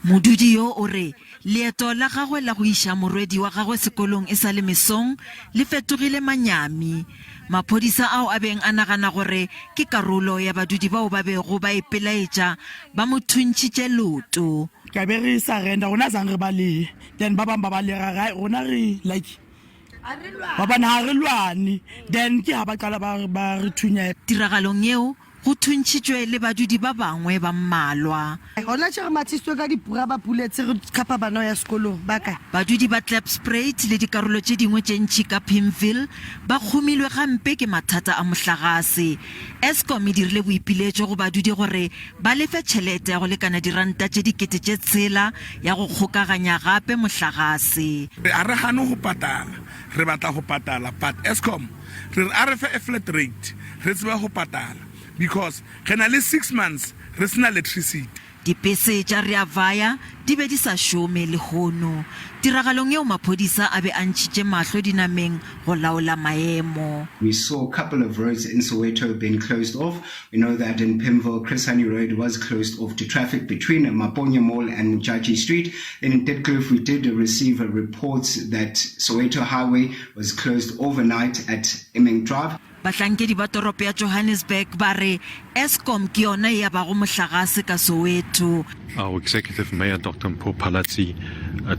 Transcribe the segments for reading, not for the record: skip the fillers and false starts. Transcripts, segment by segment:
Modudi yo o re leeto la gagwe la go isha morwedi wa gagwe sekolong e sa le mesong le fetogile manyami. Maphodisa ao a beng a nagana gore ke karolo ya badudi bao ba bego ba Boipelaetšo ba mo thuntšitše loto. Ka be re sa renda rona sang re ba le then ba bang ba ba le ga rona re like ba bana ha re lwane then ke ha ba qala ba re thunya. Tiragalong eo go thuntšitšwe le badudi ba bangwe ba mmalwa. Gona tšere matšhišwe ka dipura ba puletse re kapa bana ya sekolong ba kae. Badudi ba Klipspruit le dikarolo tše dingwe tše ntši ka Pimville ba khomilwe gampe ke mathata a mohlagase. Eskom e dirile boipiletšo go badudi gore ba lefe tšhelete ya go lekana diranta tše dikete tše tsela ya go kgokaganya gape mohlagase. A re gane go patala re batla go patala but Eskom re re fe a flat rate re tseba go patala because re na le 6 months re sena electricity. Dipese tša rea vaya di be di sa šome Lehono. Tiragalong eo maphodisa a be a ntšhitše mahlo dinameng go laola maemo. We saw a couple of roads in Soweto being closed off. We know that in Pimville, Chris Honey Road was closed off to traffic between Motonyong Mall and Mohlagase Street. Then in Ditaba, we did receive a report that Soweto Highway was closed overnight at Emeng Drive. Bahlankedi ba toropo ya Johannesburg ba re Eskom ke yona ya ba go mohlagase ka Soweto. Our Executive Mayor, Dr. Palazzi,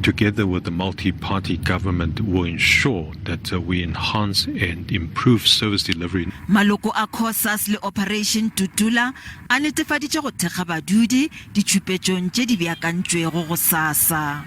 together with the multi-party government, will ensure that we enhance and improve service delivery. Maloko a gosasa le Operation Tutula a netefaditše go thekga badudi ditšhupetšong tše di beakantšwego go sasa.